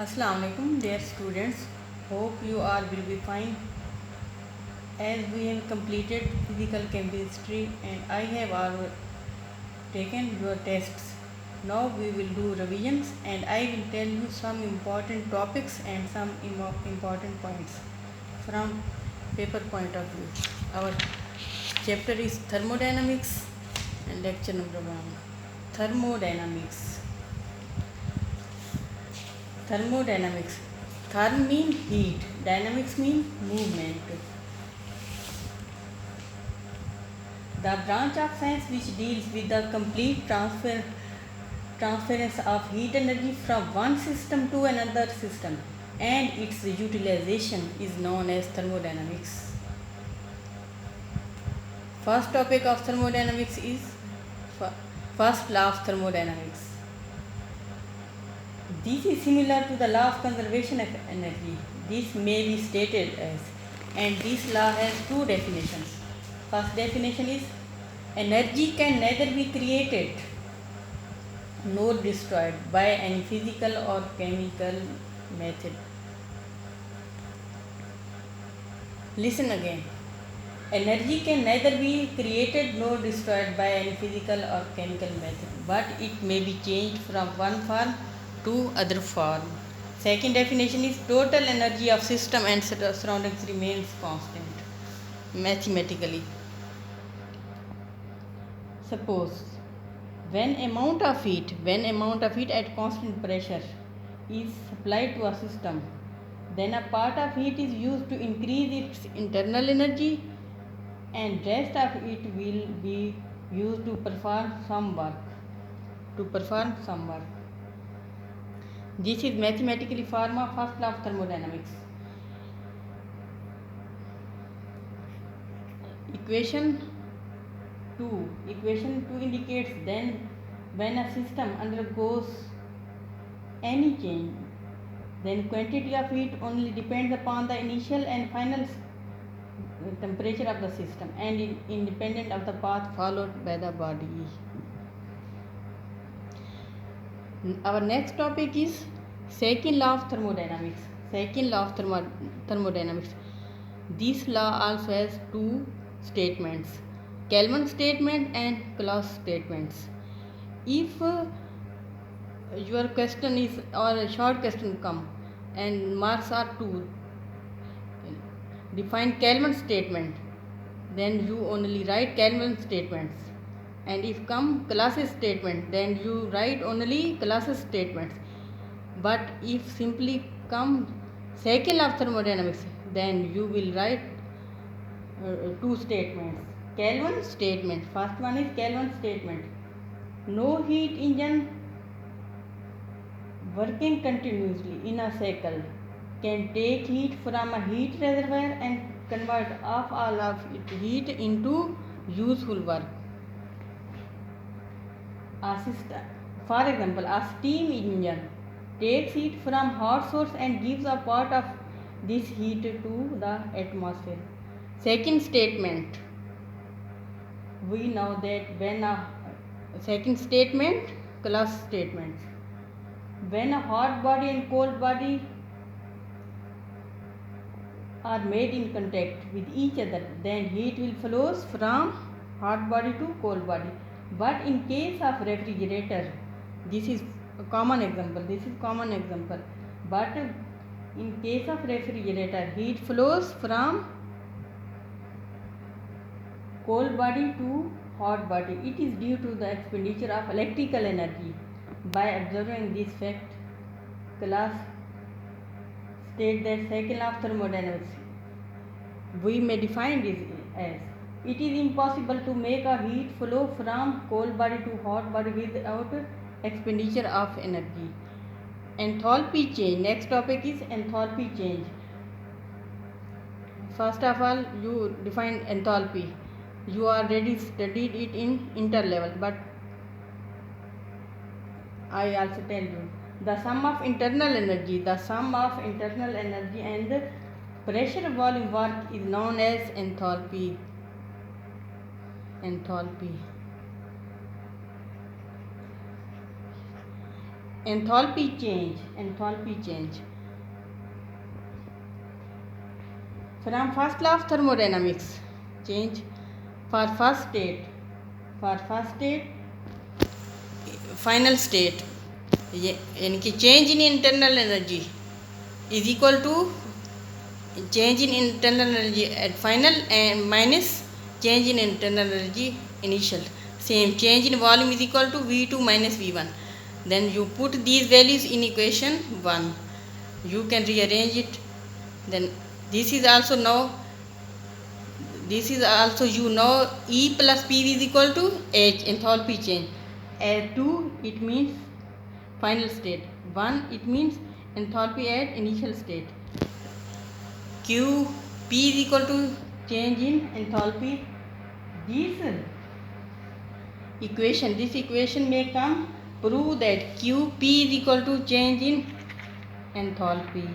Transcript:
Assalamu alaikum dear students. Hope you all will be fine. As we have completed physical chemistry and I have all taken your tests. Now we will do revisions and I will tell you some important topics and some important points from paper point of view. Our chapter is thermodynamics and lecture number 1. Thermodynamics. Thermodynamics. Therm mean heat, dynamics mean movement. The branch of science which deals with the complete transference of heat energy from one system to another system and its utilization is known as thermodynamics. First topic of thermodynamics is first law of thermodynamics. This is similar to the law of conservation of energy. This may be stated as, and this law has two definitions. First definition is, energy can neither be created nor destroyed by any physical or chemical method. Listen again. Energy can neither be created nor destroyed by any physical or chemical method, but it may be changed from one form to other form. Second definition is, total energy of system and surroundings remains constant mathematically. Suppose when amount of heat at constant pressure is supplied to a system, then a part of heat is used to increase its internal energy and rest of it will be used to perform some work. This is mathematically form of first law of thermodynamics. Equation 2 indicates then when a system undergoes any change, then quantity of heat only depends upon the initial and final temperature of the system and independent of the path followed by the body. Our next topic is second law of thermodynamics. This law also has two statements, Kelvin statement and Clausius statements. If your question is or a short question come and marks are 2, define Kelvin statement, then you only write Kelvin statements, and if come Clausius statement, then you write only Clausius statements. But if simply come second law of thermodynamics, then you will write two statements. Kelvin statement, first one is Kelvin statement. No heat engine working continuously in a cycle can take heat from a heat reservoir and convert off all of its heat into useful work. For example, a steam engine takes heat from hot source and gives a part of this heat to the atmosphere. Second statement, we know that when a second statement, Clausius statements, when a hot body and cold body are made in contact with each other, then heat will flow from hot body to cold body. But in case of refrigerator, this is a common example. But in case of refrigerator, heat flows from cold body to hot body. It is due to the expenditure of electrical energy. By observing this fact, class state that second law of thermodynamics, we may define this as, it is impossible to make a heat flow from cold body to hot body without expenditure of energy. Enthalpy change. Next topic is enthalpy change. First of all, you define enthalpy. You already studied it in interlevel, but I also tell you, the sum of internal energy and pressure volume work is known as enthalpy. enthalpy change. From first law of thermodynamics, change for first state, final state, यानी कि change in internal energy is equal to change in internal energy at final and minus change in internal energy initial. Same, change in volume is equal to V2 minus V1. Then you put these values in equation 1. You can rearrange it. Then this is also you know E plus PV is equal to H, enthalpy change. As 2 it means final state, 1 it means enthalpy at initial state. Q P is equal to change in enthalpy. This equation may come prove that QP is equal to change in enthalpy.